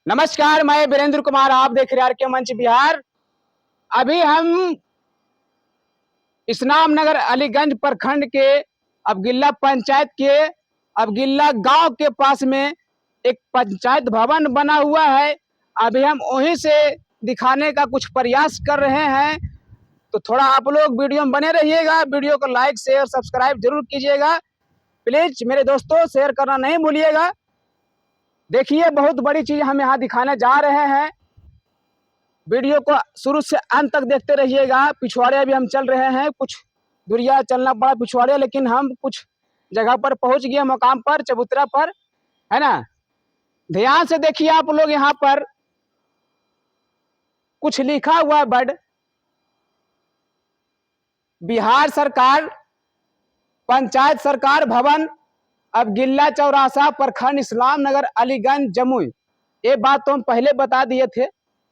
नमस्कार, मैं वीरेंद्र कुमार, आप देख रहे हैं आर.के. मंच बिहार। अभी हम इस्लाम नगर अलीगंज प्रखंड के अबगिल्ला पंचायत के अबगिल्ला गांव के पास में एक पंचायत भवन बना हुआ है। अभी हम वहीं से दिखाने का कुछ प्रयास कर रहे हैं, तो थोड़ा आप लोग वीडियो में बने रहिएगा। वीडियो को लाइक शेयर सब्सक्राइब जरूर कीजिएगा। प्लीज मेरे दोस्तों, शेयर करना नहीं भूलिएगा। देखिए, बहुत बड़ी चीज हम यहाँ दिखाने जा रहे हैं। वीडियो को शुरू से अंत तक देखते रहिएगा। पिछवाड़े अभी हम चल रहे हैं, कुछ दूरिया चलना पड़ा पिछवाड़े, लेकिन हम कुछ जगह पर पहुंच गए, मकाम पर, चबूतरा पर, है ना। ध्यान से देखिए आप लोग, यहाँ पर कुछ लिखा हुआ है बड़ बिहार सरकार पंचायत सरकार भवन अबगिल्ला चौरासा प्रखंड इस्लाम नगर अलीगंज जमुई। ये बात तो हम पहले बता दिए थे,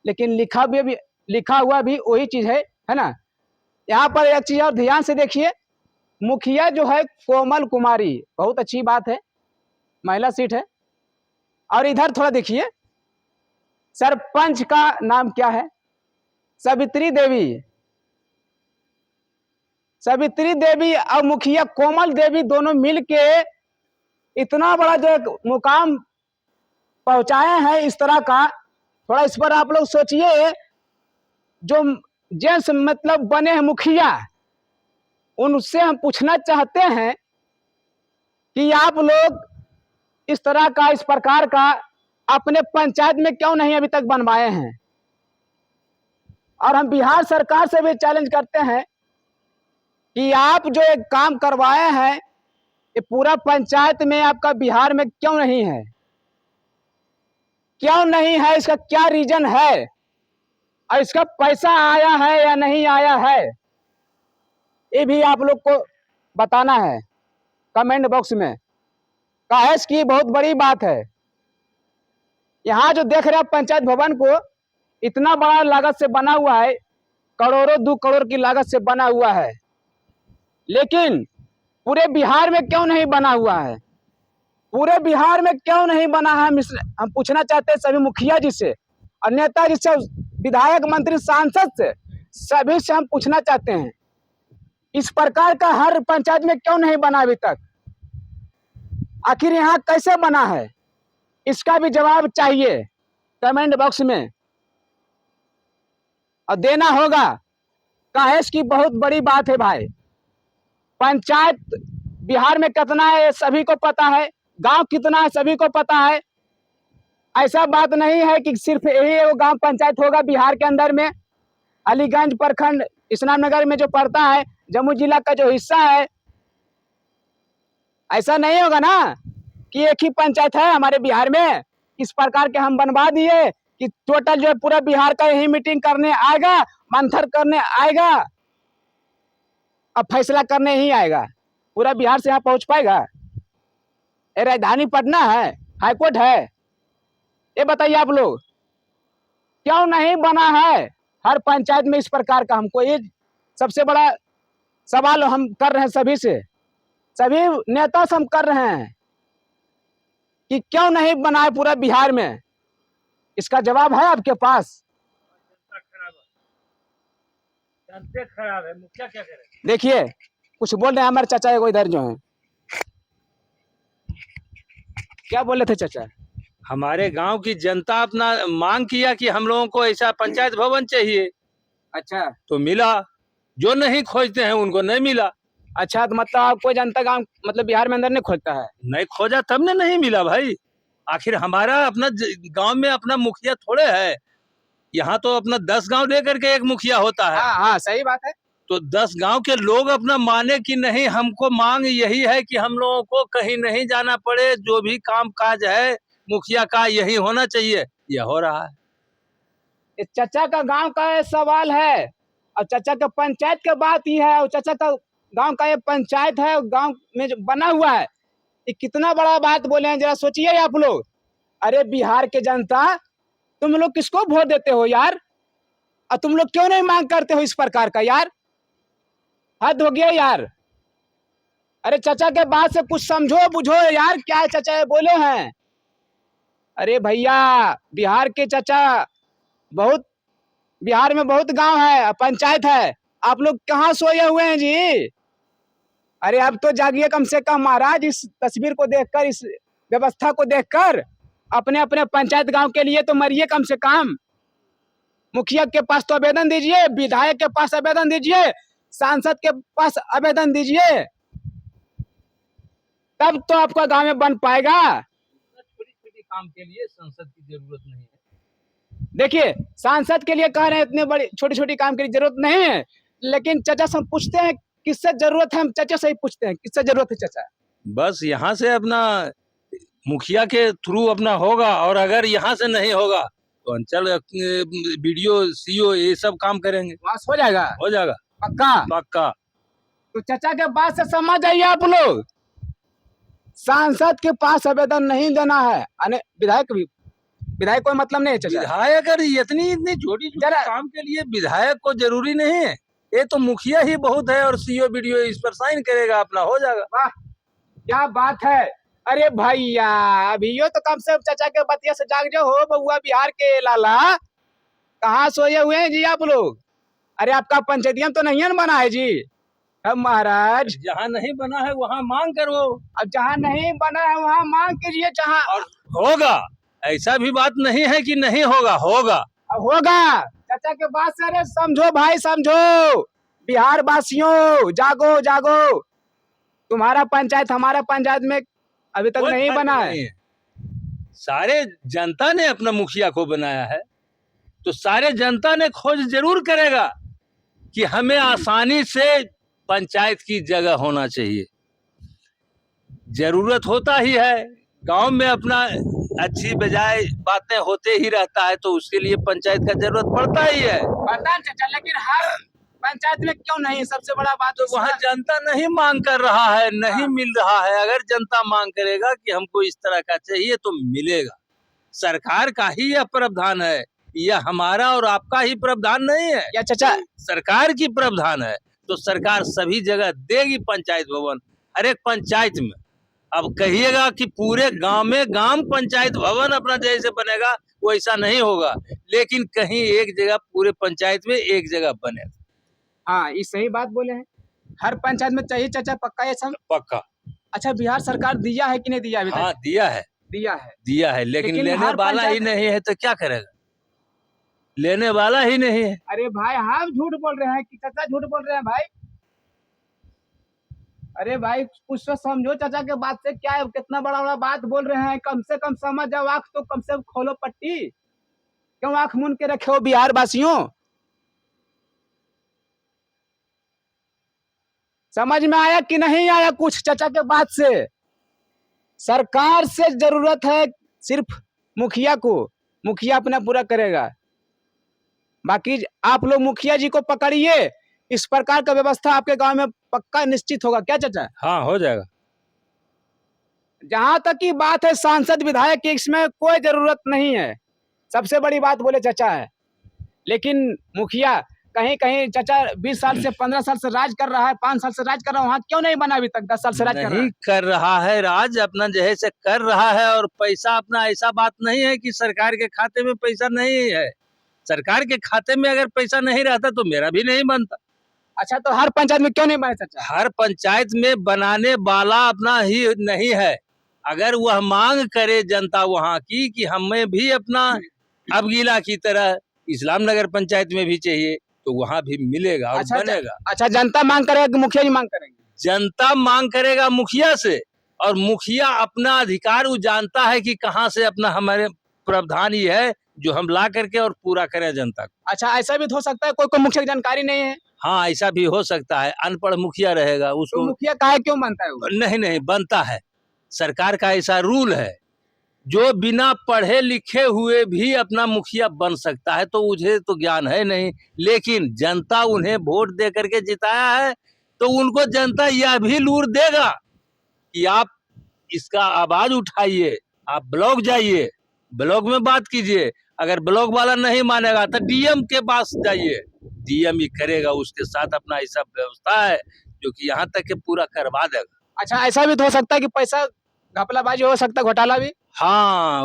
लेकिन लिखा हुआ भी वही चीज है ना। यहाँ पर एक चीज और ध्यान से देखिए, मुखिया जो है कोमल कुमारी, बहुत अच्छी बात है, महिला सीट है। और इधर थोड़ा देखिए, सरपंच का नाम क्या है? सावित्री देवी। सावित्री देवी और मुखिया कोमल देवी दोनों मिलके इतना बड़ा जो मुकाम पहुंचाए हैं इस तरह का। थोड़ा इस पर आप लोग सोचिए। जो जेंट्स मतलब बने हैं मुखिया, उनसे हम पूछना चाहते हैं कि आप लोग इस तरह का, इस प्रकार का अपने पंचायत में क्यों नहीं अभी तक बनवाए हैं। और हम बिहार सरकार से भी चैलेंज करते हैं कि आप जो एक काम करवाए हैं, ये पूरा पंचायत में आपका बिहार में क्यों नहीं है, क्यों नहीं है, इसका क्या रीजन है, और इसका पैसा आया है या नहीं आया है, ये भी आप लोग को बताना है कमेंट बॉक्स में। काहे की बहुत बड़ी बात है। यहाँ जो देख रहे हैं पंचायत भवन को, इतना बड़ा लागत से बना हुआ है, करोड़ों 2 करोड़ की लागत से बना हुआ है, लेकिन पूरे बिहार में क्यों नहीं बना हुआ है? पूरे बिहार में क्यों नहीं बना है? हम पूछना चाहते हैं सभी मुखिया जी से और नेता जी से, विधायक मंत्री सांसद से, सभी से हम पूछना चाहते हैं, इस प्रकार का हर पंचायत में क्यों नहीं बना अभी तक? आखिर यहाँ कैसे बना है, इसका भी जवाब चाहिए कमेंट बॉक्स में, और देना होगा। काहे की बहुत बड़ी बात है भाई। पंचायत बिहार में कितना है सभी को पता है, गांव कितना है सभी को पता है। ऐसा बात नहीं है कि सिर्फ यही वो गांव पंचायत होगा बिहार के अंदर में। अलीगंज प्रखंड इस्लाम नगर में जो पड़ता है, जम्मू जिला का जो हिस्सा है, ऐसा नहीं होगा ना कि एक ही पंचायत है हमारे बिहार में। इस प्रकार के हम बनवा दिए कि टोटल जो है पूरा बिहार का यही मीटिंग करने आएगा, मंथन करने आएगा, अब फैसला करने ही आएगा। पूरा बिहार से यहाँ पहुंच पाएगा? ये राजधानी पटना है, हाईकोर्ट है। ये बताइए आप लोग, क्यों नहीं बना है हर पंचायत में इस प्रकार का? हमको ये सबसे बड़ा सवाल हम कर रहे हैं सभी से, सभी नेता से हम कर रहे हैं कि क्यों नहीं बना है पूरा बिहार में। इसका जवाब है आपके पास? खराब है, मुखिया क्या करे? देखिए, कुछ बोल रहे हैं हमारे चाचा को इधर जो है। क्या बोले थे चाचा? हमारे गांव की जनता अपना मांग किया कि हम लोगों को ऐसा पंचायत भवन चाहिए। अच्छा, तो मिला। जो नहीं खोजते हैं उनको नहीं मिला। अच्छा, तो मतलब आप कोई जनता गांव मतलब बिहार में अंदर नहीं खोजता है? नहीं खोजा तब ने नहीं मिला भाई। आखिर हमारा अपना गांव में अपना मुखिया थोड़े है। यहाँ तो अपना 10 गांव लेकर के एक मुखिया होता है। हाँ, सही बात है। तो 10 गांव के लोग अपना माने कि नहीं, हमको मांग यही है कि हम लोगों को कहीं नहीं जाना पड़े, जो भी काम काज है मुखिया का यही होना चाहिए। यह हो रहा है। इस चाचा का गांव का ये सवाल है, और चाचा का पंचायत का बात ही है, और चाचा का गांव का ये पंचायत है, गांव में जो बना हुआ है, ये कितना बड़ा बात बोले हैं, जरा सोचिए आप लोग। अरे बिहार के जनता, तुम लोग किसको वोट देते हो यार? और तुम लोग क्यों नहीं मांग करते हो इस प्रकार का यार? हद हो गया यार। अरे चाचा के बात से कुछ समझो बुझो यार, क्या चाचा बोले हैं। अरे भैया, बिहार के चाचा बहुत, बिहार में बहुत गांव है, पंचायत है, आप लोग कहाँ सोए हुए हैं जी? अरे अब तो जागिए कम से कम महाराज, इस तस्वीर को देखकर, इस व्यवस्था को देखकर अपने अपने पंचायत गांव के लिए तो मरिए कम से कम। मुखिया के पास तो आवेदन दीजिए, विधायक के पास आवेदन दीजिए, सांसद के पास आवेदन दीजिए, तब तो आपका गांव में बन पाएगा। छोटी छोटी काम के लिए संसद की जरूरत नहीं है। देखिए, सांसद के लिए कह रहे हैं इतने बड़ी छोटी छोटी काम की जरूरत नहीं है, लेकिन चाचा से हम पूछते हैं किससे जरूरत है, हम चाचा से ही पूछते हैं किससे जरूरत है चाचा। बस यहाँ से अपना मुखिया के थ्रू अपना होगा, और अगर यहाँ से नहीं होगा तो अंचल बीडीओ सीओ ये सब काम करेंगे, वहां से हो जाएगा, हो जाएगा पक्का। पक्का। तो चाचा के बात से समझ जाइए आप लोग, सांसद के पास आवेदन नहीं देना है, विधायक भी, विधायक कोई मतलब नहीं है चाचा। विधायक अगर इतनी इतनी छोटी छोटी काम के लिए विधायक को जरूरी नहीं है, ये तो मुखिया ही बहुत है, और सीओ बीडीओ इस पर साइन करेगा, अपना हो जाएगा। वाह, क्या बात है। अरे भैया, अभी यो तो कम से चाचा के बतिया से जाग जाओ हो बउआ, बिहार के लाला कहाँ सोए हुए हैं जी आप लोग? अरे आपका पंचायतियन तो नहीं है ना बना है जी? अब महाराज, जहाँ नहीं बना है वहाँ मांग करो, अब जहाँ नहीं बना है वहाँ मांग कीजिए, जहाँ और होगा। ऐसा भी बात नहीं है कि नहीं होगा, होगा होगा। चाचा के बात से, अरे समझो भाई समझो, बिहार वासियों जागो जागो, तुम्हारा पंचायत हमारा पंचायत में अभी तक नहीं बना है। सारे जनता ने अपना मुखिया को बनाया है, तो सारे जनता ने खोज जरूर करेगा कि हमें आसानी से पंचायत की जगह होना चाहिए। जरूरत होता ही है, गांव में अपना अच्छी बजाय बातें होते ही रहता है, तो उसके लिए पंचायत का जरूरत पड़ता ही है। पता है चाचा, लेकिन हर पंचायत में क्यों नहीं? सबसे बड़ा बात तो वहाँ जनता नहीं मांग कर रहा है, नहीं मिल रहा है। अगर जनता मांग करेगा कि हमको इस तरह का चाहिए तो मिलेगा। सरकार का ही यह प्रावधान है, यह हमारा और आपका ही प्रावधान नहीं है, या चाचा सरकार की प्रावधान है। तो सरकार सभी जगह देगी पंचायत भवन, हर एक पंचायत में। अब कहिएगा कि पूरे गांव में गांव पंचायत भवन अपना जैसे बनेगा, वैसा नहीं होगा, लेकिन कहीं एक जगह पूरे पंचायत में एक जगह बनेगा। हाँ, ये सही बात बोले हैं, हर पंचायत में चाहिए चाचा, पक्का ये सब? पक्का। अच्छा, बिहार सरकार दिया है कि नहीं दिया अभी तक? हाँ, दिया है, दिया है, लेकिन लेने वाला ही नहीं है, तो क्या करेगा? लेने वाला ही नहीं है। अरे भाई, हम झूठ बोल रहे हैं कि चाचा झूठ बोल रहे हैं भाई? अरे भाई, कुछ तो समझो चाचा के बात से, क्या है, कितना बड़ा बड़ा बात बोल रहे हैं, कम से कम समझ जाओ, आंख तो कम से कम खोलो पट्टी, क्यों आंख मूंद के रखे हो बिहार वासियों? समझ में आया कि नहीं आया कुछ चाचा के बात से? सरकार से जरूरत है सिर्फ मुखिया को, मुखिया अपना पूरा करेगा, बाकी आप लोग मुखिया जी को पकड़िए, इस प्रकार का व्यवस्था आपके गांव में पक्का निश्चित होगा। क्या चाचा? हाँ, हो जाएगा। जहां तक की बात है सांसद विधायक की, इसमें कोई जरूरत नहीं है, सबसे बड़ी बात बोले चाचा है। लेकिन मुखिया कहीं कहीं चाचा 20 साल से 15 साल से राज कर रहा है, 5 साल से राज कर रहा है, वहां क्यों नहीं बना अभी तक? 10 साल से राज कर रहा है। नहीं कर रहा है राज, अपना जैसे कर रहा है, और पैसा अपना, ऐसा बात नहीं है कि सरकार के खाते में पैसा नहीं है। सरकार के खाते में अगर पैसा नहीं रहता तो मेरा भी नहीं बनता। अच्छा, तो हर पंचायत में क्यों नहीं बने चाचा? हर पंचायत में बनाने वाला अपना ही नहीं है। अगर वह मांग करे जनता वहाँ की कि हमें भी अपना अबगीला की तरह इस्लाम नगर पंचायत में भी चाहिए, तो वहाँ भी मिलेगा और बनेगा। अच्छा, जनता मांग करेगा कि मुखिया जी मांग करेंगे? जनता मांग करेगा मुखिया से, और मुखिया अपना अधिकार वो जानता है कि कहाँ से अपना, हमारे प्रावधान ही है जो हम ला करके और पूरा करें जनता को। अच्छा, ऐसा भी हो सकता है कोई मुखिया की जानकारी नहीं है? हाँ, ऐसा भी हो सकता है, अनपढ़ मुखिया रहेगा, उसको तो मुखिया काहे क्यों बनता है वो? नहीं बनता है, सरकार का ऐसा रूल है, जो बिना पढ़े लिखे हुए भी अपना मुखिया बन सकता है। तो मुझे तो ज्ञान है नहीं, लेकिन जनता उन्हें वोट दे करके जिताया है, तो उनको जनता यह भी लूर देगा कि आप इसका आवाज उठाइए, आप ब्लॉक जाइए, ब्लॉक में बात कीजिए। अगर ब्लॉक वाला नहीं मानेगा तो डीएम के पास जाइए, डीएम ही करेगा, उसके साथ अपना ऐसा व्यवस्था है जो कि यहाँ तक के पूरा करवा देगा। अच्छा, ऐसा भी तो हो सकता है कि पैसा घपलाबाजी हो सकता है, घोटाला भी? हाँ,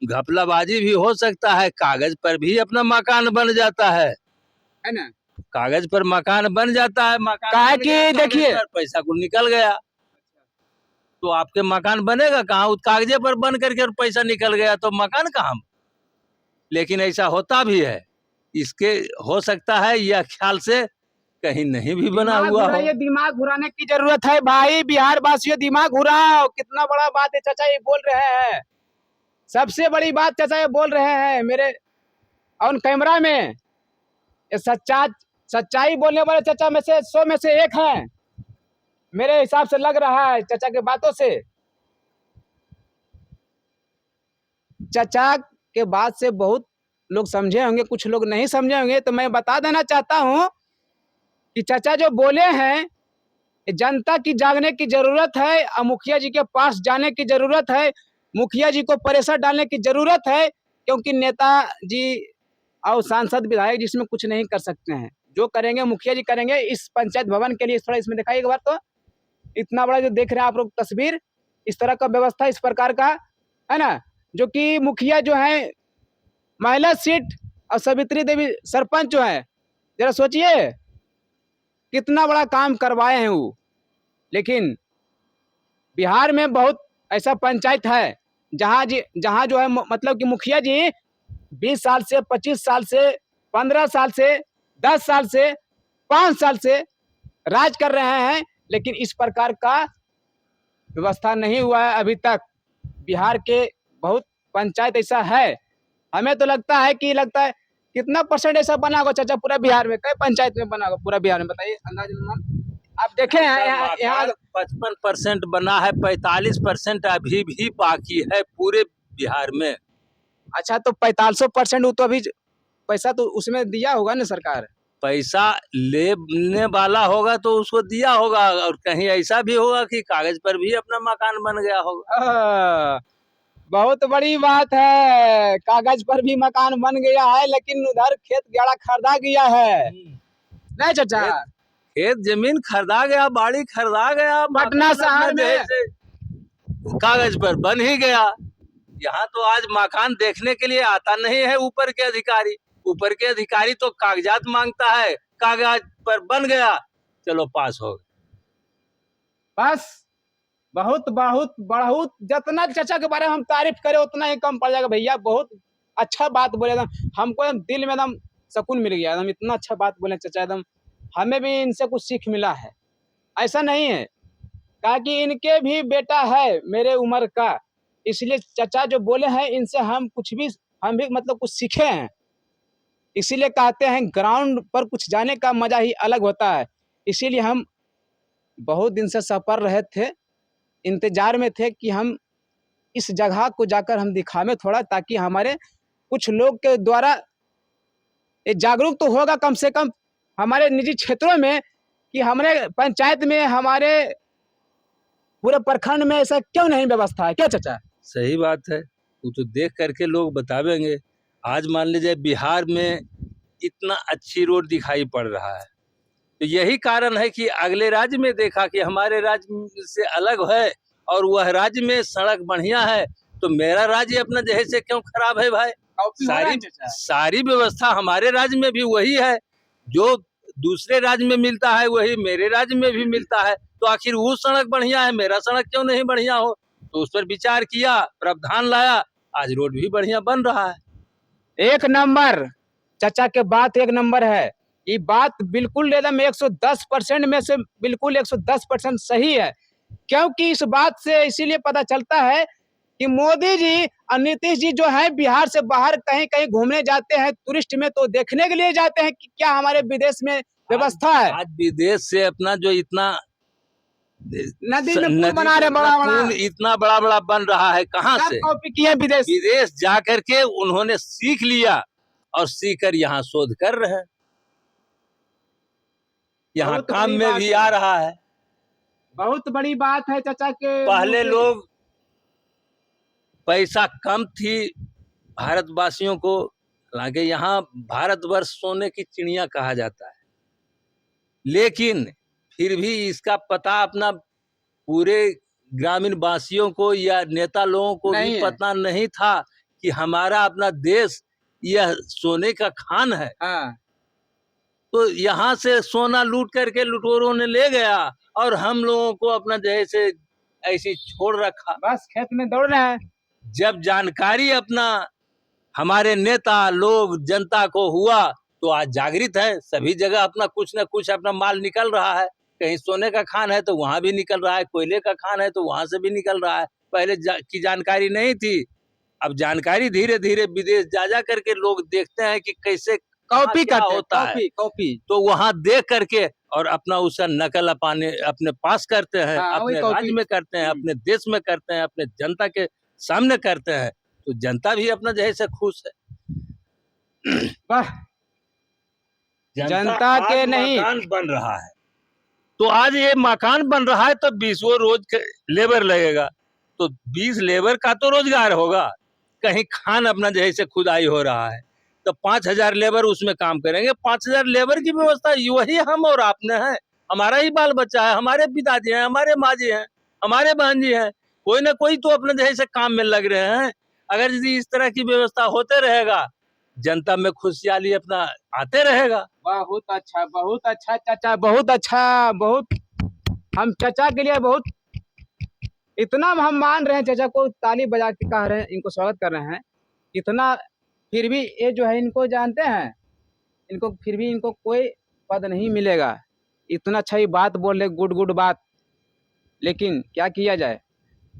घपलाबाजी भी हो सकता है, कागज पर भी अपना मकान बन जाता है ना। कागज पर मकान बन जाता है, मकान काहे बन कि गया, कागज देखिए पर पैसा को निकल गया तो आपके मकान बनेगा कहाँ? उस कागजे पर बन करके और पैसा निकल गया तो मकान कहाँ? लेकिन ऐसा होता भी है, इसके हो सकता है यह ख्याल से कहीं नहीं भी बना दिमाग हुआ हो। घुराइए, दिमाग घुराने की जरूरत है भाई। बिहार वासियों दिमाग घुराओ। कितना बड़ा बात है चाचा ये बोल रहे हैं, सबसे बड़ी बात चाचा ये बोल रहे हैं मेरे ऑन कैमरा में। ये सच्चाई बोलने वाले चाचा में से 100 में से एक हैं, मेरे हिसाब से लग रहा है चाचा के बातों से। चाचा के बात से बहुत लोग समझे होंगे, कुछ लोग नहीं समझे होंगे, तो मैं बता देना चाहता हूं कि चाचा जो बोले हैं, जनता की जागने की जरूरत है और मुखिया जी के पास जाने की जरूरत है, मुखिया जी को प्रेशर डालने की जरूरत है, क्योंकि नेता जी और सांसद विधायक जिसमें कुछ नहीं कर सकते हैं। जो करेंगे मुखिया जी करेंगे। इस पंचायत भवन के लिए थोड़ा इसमें दिखाइए एक बार, तो इतना बड़ा जो देख रहे हैं आप लोग तस्वीर, इस तरह का व्यवस्था इस प्रकार का है ना, जो कि मुखिया जो है महिला सीट और सावित्री देवी सरपंच जो है, जरा सोचिए कितना बड़ा काम करवाए हैं वो। लेकिन बिहार में बहुत ऐसा पंचायत है जहां जो है मतलब कि मुखिया जी 20 साल से, 25 साल से, 15 साल से, 10 साल से, 5 साल से राज कर रहे हैं, लेकिन इस प्रकार का व्यवस्था नहीं हुआ है अभी तक। बिहार के बहुत पंचायत ऐसा है, हमें तो लगता है कितना परसेंट ऐसा बना होगा चाचा पूरा बिहार में? कई पंचायत में बना होगा पूरा बिहार में, बताइए अंदाज अनुमान। आप देखे हैं यहाँ 55% बना है, 45% अभी भी बाकी है पूरे बिहार में। अच्छा, तो 45% तो अभी पैसा तो उसमें दिया होगा ना सरकार? पैसा लेने वाला होगा तो उसको दिया होगा, और कहीं ऐसा भी होगा कि कागज पर भी अपना मकान बन गया होगा। बहुत बड़ी बात है, कागज पर भी मकान बन गया है, लेकिन उधर खेत गड़ा खरीदा गया है नहीं चाचा? खेत जमीन खरीदा गया, बाड़ी खरीदा गया, पटना शहर में कागज पर बन ही गया। यहाँ तो आज मकान देखने के लिए आता नहीं है ऊपर के अधिकारी। ऊपर के अधिकारी तो कागजात मांगता है, कागज पर बन गया, चलो पास हो गए। बस बहुत बहुत बहुत जितना चाचा के बारे में हम तारीफ करें उतना ही कम पड़ जाएगा भैया। बहुत अच्छा बात बोले, एकदम हमको एकदम दिल में एकदम सुकून मिल गया, एकदम इतना अच्छा बात बोले चाचा, एकदम हमें भी इनसे कुछ सीख मिला है। ऐसा नहीं है, कहा कि इनके भी बेटा है मेरे उम्र का, इसलिए चाचा जो बोले हैं इनसे हम भी मतलब कुछ सीखे हैं। इसीलिए कहते हैं ग्राउंड पर कुछ जाने का मजा ही अलग होता है। इसीलिए हम बहुत दिन से सफर रहे थे, इंतजार में थे कि हम इस जगह को जाकर हम दिखावें थोड़ा, ताकि हमारे कुछ लोग के द्वारा ये जागरूक तो होगा कम से कम हमारे निजी क्षेत्रों में, कि हमारे पंचायत में, हमारे पूरे प्रखंड में ऐसा क्यों नहीं व्यवस्था है। क्या चाचा? सही बात है, वो तो देख करके लोग बतावेंगे। आज मान लीजिए बिहार में इतना अच्छी रोड दिखाई पड़ रहा है, तो यही कारण है कि अगले राज्य में देखा कि हमारे राज्य से अलग है और वह राज्य में सड़क बढ़िया है, तो मेरा राज्य अपना जैसे क्यों खराब है भाई? सारी व्यवस्था हमारे राज्य में भी वही है, जो दूसरे राज्य में मिलता है वही मेरे राज्य में भी मिलता है, तो आखिर वो सड़क बढ़िया है, मेरा सड़क क्यों नहीं बढ़िया हो? तो उस पर विचार किया, प्रावधान लाया, आज रोड भी बढ़िया बन रहा है। एक नंबर चाचा के बात एक नंबर है। ये बात बिल्कुल एकदम 110% में से बिल्कुल 110% सही है, क्योंकि इस बात से इसीलिए पता चलता है कि मोदी जी और नीतीश जी जो है बिहार से बाहर कहीं कहीं घूमने जाते हैं टूरिस्ट में, तो देखने के लिए जाते हैं कि क्या हमारे विदेश में व्यवस्था है। आज विदेश से अपना जो इतना नदी में पुल बना रहे, बड़ा बड़ा इतना बड़ा बड़ा बन रहा है, कहाँ से कॉपी किए विदेश जा करके उन्होंने सीख लिया और सीख कर यहाँ शोध कर रहे हैं, यहाँ काम में भी आ रहा है। बहुत बड़ी बात है चाचा के। पहले लोग पैसा कम थी भारतवासियों को, हालांकि यहाँ भारतवर्ष सोने की चिड़िया कहा जाता है, लेकिन फिर भी इसका पता अपना पूरे ग्रामीण वासियों को या नेता लोगों को भी पता नहीं था कि हमारा अपना देश यह सोने का खान है, हाँ, तो यहाँ से सोना लूट करके लुटेरों ने ले गया और हम लोगों को अपना जैसे ऐसी छोड़ रखा। बस खेत में दौड़ रहे हैं। जब जानकारी अपना हमारे नेता लोग जनता को हुआ तो आज जागृत है, सभी जगह अपना कुछ न कुछ अपना माल निकल रहा है। कहीं सोने का खान है तो वहां भी निकल रहा है, कोयले का खान है तो वहां से भी निकल रहा है। पहले की जानकारी नहीं थी, अब जानकारी धीरे धीरे विदेश जा करके लोग देखते हैं कि कैसे कॉपी क्या करते हैं, होता है, कॉपी कॉपी। तो वहां देख करके और अपना उसका नकल अपने पास करते हैं, हाँ, वही अपने कॉपी। राज्य में करते हैं, हम्म। अपने देश में करते हैं, अपने जनता के सामने करते हैं, तो जनता भी अपना जैसे खुश है। वाह, जनता आज के नहीं। मकान बन रहा है, तो आज ये मकान बन रहा है तो 20 रोज लेबर लगेगा, तो 20 लेबर का तो रोजगार होगा। कहीं खान अपना जैसे खुदाई हो रहा है तो 5000 लेबर उसमें काम करेंगे। 5000 लेबर की व्यवस्था वही हम और आपने है, हमारा ही बाल बच्चा है, हमारे पिताजी हैं, हमारे माँ जी हैं, हमारे बहन जी हैं, कोई ना कोई तो अपने जैसे काम में लग रहे हैं। अगर यदि इस तरह की व्यवस्था होते रहेगा, जनता में खुशहाली अपना आते रहेगा। बहुत अच्छा चाचा, बहुत अच्छा, बहुत। हम चाचा के लिए बहुत, इतना हम मान रहे हैं चाचा को, ताली बजा के कह रहे हैं, इनको स्वागत कर रहे हैं इतना, फिर भी ये जो है इनको जानते हैं, इनको फिर भी इनको कोई पद नहीं मिलेगा। इतना अच्छा ही बात बोल रहे, गुड गुड बात, लेकिन क्या किया जाए।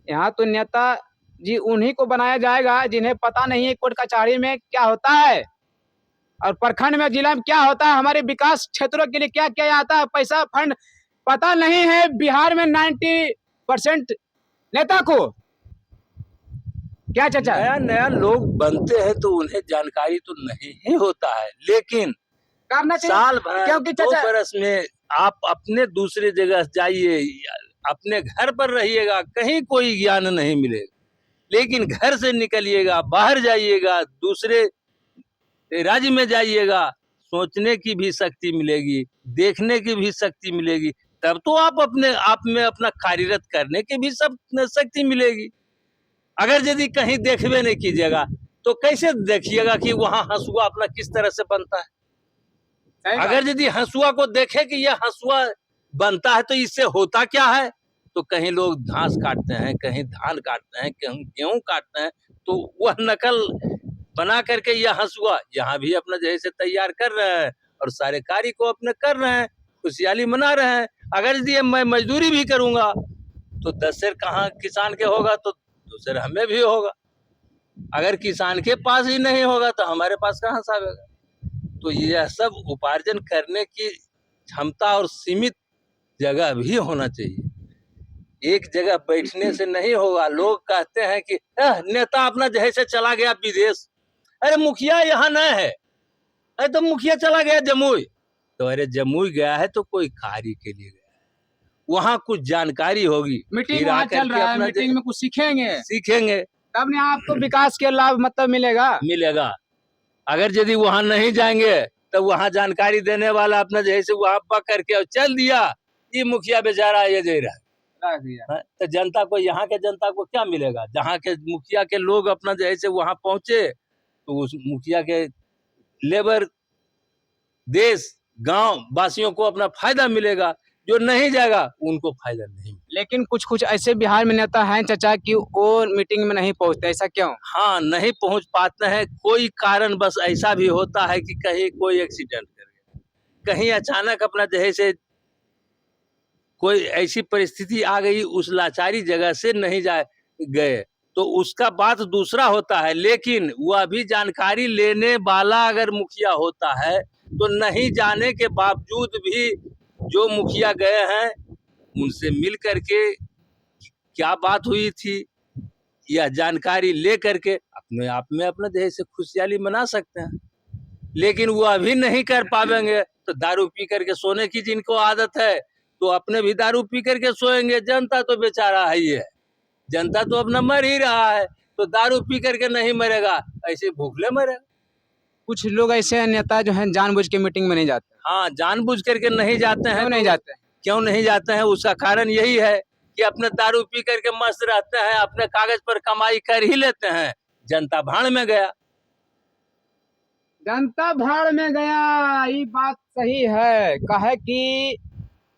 यहाँ तो नेता जी उन्हीं को बनाया जाएगा जिन्हें पता नहीं है कोर्ट कचहरी में क्या होता है और प्रखंड में, जिला में क्या होता है, हमारे विकास क्षेत्रों के लिए क्या क्या आता है, पैसा फंड पता नहीं है। बिहार में 90% नेता को क्या चाचा। नया नया लोग बनते हैं तो उन्हें जानकारी तो नहीं ही होता है, लेकिन करना चाहिए, साल भर क्योंकि 2 चाचा बरस में आप अपने दूसरे जगह जाइए, अपने घर पर रहिएगा, कहीं कोई ज्ञान नहीं मिलेगा। लेकिन घर से निकलिएगा, बाहर जाइएगा, दूसरे राज्य में जाइएगा, सोचने की भी शक्ति मिलेगी, देखने की भी शक्ति मिलेगी, तब तो आप अपने आप में अपना कार्यरत करने की भी सब शक्ति मिलेगी। अगर यदि कहीं देखबे नहीं कीजिएगा तो कैसे देखिएगा कि वहां हंसुआ अपना किस तरह से बनता है। अगर यदि हंसुआ को देखे कि यह हंसुआ बनता है तो इससे होता क्या है, तो कहीं लोग घास काटते हैं, कहीं धान काटते हैं, कहीं गेहूं काटते हैं, तो वह नकल बना करके यह हंसुआ यहाँ भी अपना जैसे तैयार कर रहे हैं और सारे कार्य को अपने कर रहे हैं, खुशहाली मना रहे हैं। अगर यदि मैं मजदूरी भी करूंगा तो 10 शेर कहाँ किसान के होगा तो 2 शेर हमें भी होगा। अगर किसान के पास ही नहीं होगा तो हमारे पास कहाँ से आएगा। तो यह सब उपार्जन करने की क्षमता और सीमित जगह भी होना चाहिए, एक जगह बैठने से नहीं होगा। लोग कहते हैं कि नेता अपना जैसे चला गया विदेश, अरे मुखिया यहाँ नहीं है, अरे तो मुखिया चला गया जमुई, तो अरे जमुई गया है तो कोई कार्य के लिए गया है, वहाँ कुछ जानकारी होगी, मीटिंग वहाँ चल रहा है, मीटिंग में कुछ सीखेंगे तब ना आपको विकास के लाभ मतलब मिलेगा। अगर यदि वहां नहीं जाएंगे तो वहां जानकारी देने वाला अपना जैसे वहां पक करके और चल दिया, ये मुखिया बेचारा ये दे रहा है, तो जनता को, यहाँ के जनता को क्या मिलेगा। जहाँ के मुखिया के लोग अपना जैसे वहां पहुंचे तो उस मुखिया के लेबर, देश, गांव वासियों को अपना फायदा मिलेगा, जो नहीं जाएगा उनको फायदा नहीं। लेकिन कुछ कुछ ऐसे बिहार में नेता हैं चाचा कि वो मीटिंग में नहीं पहुंचते, ऐसा क्यों? हाँ, नहीं पहुंच पाते हैं, कोई कारण बस ऐसा भी होता है कि कहीं कोई एक्सीडेंट कर गया, कहीं अचानक अपना जैसे कोई ऐसी परिस्थिति आ गई, उस लाचारी जगह से नहीं गए तो उसका बात दूसरा होता है। लेकिन वह भी जानकारी लेने वाला अगर मुखिया होता है तो नहीं जाने के बावजूद भी जो मुखिया गए हैं उनसे मिल करके क्या बात हुई थी यह जानकारी ले करके अपने आप में अपना जैसे खुशहाली मना सकते हैं। लेकिन वह भी नहीं कर पाएंगे तो दारू पी करके सोने की जिनको आदत है तो अपने भी दारू पी करके सोएंगे। जनता तो बेचारा है ही है, जनता तो अपना मर ही रहा है, तो दारू पी करके नहीं मरेगा, ऐसे भूखले मरेगा। कुछ लोग ऐसे नेता जो हैं जानबूझ के मीटिंग में नहीं जाते। हाँ, जानबूझ करके नहीं जाते हैं। क्यों नहीं जाते हैं? उसका कारण यही है कि अपने दारू पी करके मस्त रहते हैं, अपने कागज पर कमाई कर ही लेते हैं, जनता भाड़ में गया। जनता भाड़ में गया, ये बात सही है। कहे कि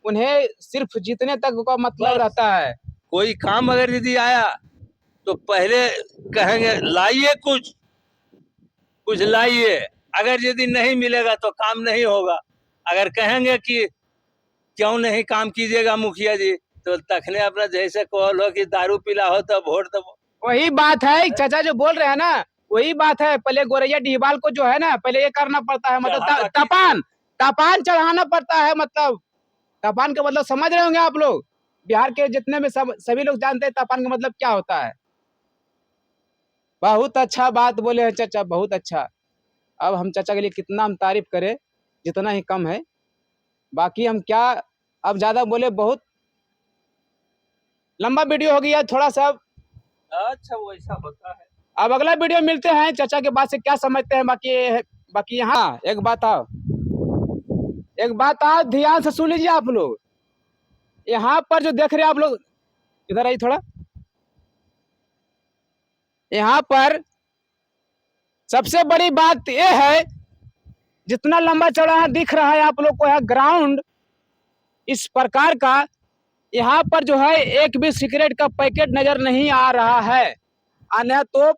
उन्हें सिर्फ जीतने तक का मतलब बस। रहता है। कोई काम अगर यदि आया तो पहले कहेंगे लाइए कुछ लाइए, अगर यदि नहीं मिलेगा तो काम नहीं होगा। अगर कहेंगे कि क्यों नहीं काम कीजिएगा मुखिया जी, तो तखने अपना जैसे कॉल हो कि दारू पिला हो तो वोट दो। वही बात है चाचा जो बोल रहे हैं ना, वही बात है। पहले गोरैया डीहबाल को जो है ना, पहले ये करना पड़ता है, मतलब तपान चढ़ाना पड़ता है। मतलब तपान का मतलब समझ रहे होंगे आप लोग। बिहार के जितने में सभी लोग जानते हैं तपान का मतलब क्या होता है। बहुत अच्छा बात बोले हैं चाचा, बहुत अच्छा। अब हम चाचा के लिए कितना हम तारीफ करें, जितना ही कम है। बाकी हम क्या अब ज्यादा बोले, बहुत लंबा वीडियो हो गया थोड़ा सा। अच्छा वैसा होता है। अब अगला वीडियो मिलते हैं, चाचा के बात से क्या समझते हैं। बाकी यहाँ एक बात आओ ध्यान से सुन लीजिए आप लोग। यहाँ पर जो देख रहे हैं आप लोग, इधर आइए थोड़ा। यहाँ पर सबसे बड़ी बात यह है, जितना लंबा चौड़ा दिख रहा है आप लोग को, यह ग्राउंड इस प्रकार का, यहाँ पर जो है एक भी सिगरेट का पैकेट नजर नहीं आ रहा है। आने तो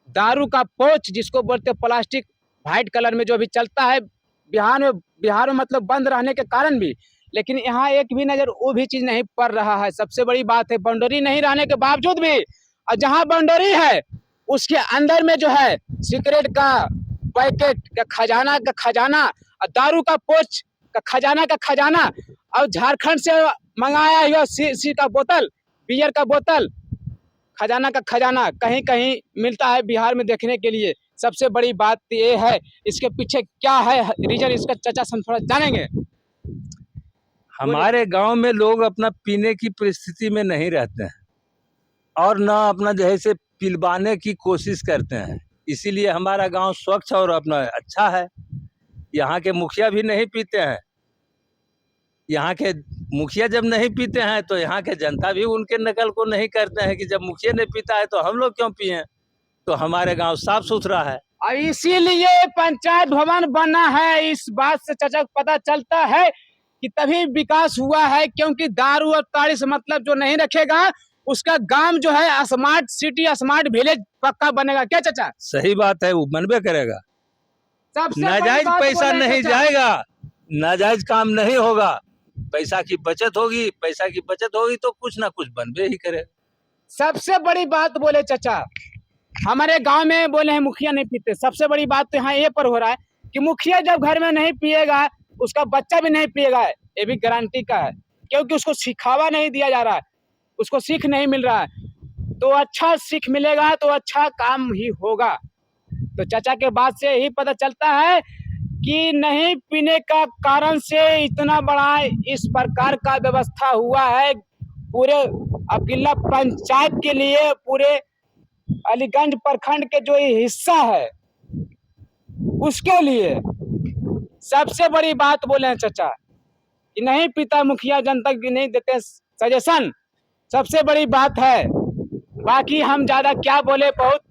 दारू का पोच, जिसको बोलते प्लास्टिक व्हाइट कलर में जो भी चलता है बिहार में मतलब बंद रहने के कारण भी, लेकिन यहाँ एक भी नजर वो भी चीज नहीं पड़ रहा है। सबसे बड़ी बात है, बाउंड्री नहीं रहने के बावजूद भी, और जहाँ बाउंड्री है उसके अंदर में जो है सिगरेट का पैकेट का खजाना और दारू का पोच का खजाना और झारखंड से मंगाया हुआ सी का बोतल, बियर का बोतल, खजाना का खजाना कहीं कहीं मिलता है बिहार में देखने के लिए। सबसे बड़ी बात ये है, इसके पीछे क्या है रीजन, इसका चाचा हम थोड़ा जानेंगे। हमारे गांव में लोग अपना पीने की परिस्थिति में नहीं रहते हैं और ना अपना जैसे पिलवाने की कोशिश करते हैं, इसीलिए हमारा गांव स्वच्छ और अपना अच्छा है। यहाँ के मुखिया भी नहीं पीते हैं। यहाँ के मुखिया जब नहीं पीते हैं तो यहाँ के जनता भी उनके नकल को नहीं करते हैं कि जब मुखिया नहीं पीता है तो हम लोग क्यों पिए। तो हमारे गांव साफ सुथरा है और इसीलिए पंचायत भवन बना है। इस बात से चाचा को पता चलता है कि तभी विकास हुआ है, क्योंकि दारू और ताड़ी से मतलब जो नहीं रखेगा उसका गांव जो है स्मार्ट सिटी, स्मार्ट विलेज पक्का बनेगा। क्या चाचा? सही बात है, वो बनबे करेगा। नाजायज पैसा नहीं जाएगा, नाजायज काम नहीं होगा, पैसा की बचत होगी तो कुछ ना कुछ बनबे ही करेगा। सबसे बड़ी बात बोले चाचा, हमारे गांव में बोले हैं मुखिया नहीं पीते। सबसे बड़ी बात तो यहाँ ये पर हो रहा है कि मुखिया जब घर में नहीं पिएगा उसका बच्चा भी नहीं पिएगा, ये भी गारंटी का है, क्योंकि उसको सिखावा नहीं दिया जा रहा है, उसको सीख नहीं मिल रहा है। तो अच्छा सीख मिलेगा तो अच्छा काम ही होगा। तो चाचा के बात से यही पता चलता है कि नहीं पीने का कारण से इतना बड़ा इस प्रकार का व्यवस्था हुआ है पूरे अकेला पंचायत के लिए, पूरे अलीगंज प्रखंड के जो हिस्सा है उसके लिए। सबसे बड़ी बात बोले हैं चाचा कि नहीं पीता मुखिया, जनता भी नहीं देते सजेशन, सबसे बड़ी बात है। बाकी हम ज्यादा क्या बोले, बहुत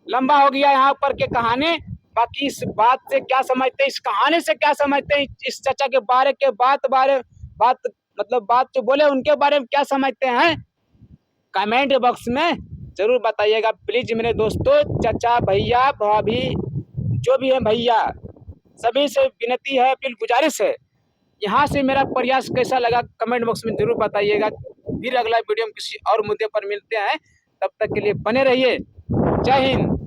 लंबा हो गया यहाँ पर के कहानी। बाकी इस बात से क्या समझते हैं, इस कहानी से क्या समझते हैं, इस चाचा के बारे के बात जो बोले उनके बारे में क्या समझते हैं, कमेंट बॉक्स में जरूर बताइएगा प्लीज मेरे दोस्तों। चाचा, भैया, भाभी, जो भी है भैया, सभी से विनती है, अपील, गुजारिश है। यहाँ से मेरा प्रयास कैसा लगा कमेंट बॉक्स में जरूर बताइएगा। फिर अगला वीडियो में किसी और मुद्दे पर मिलते हैं, तब तक के लिए बने रहिए। जय हिंद।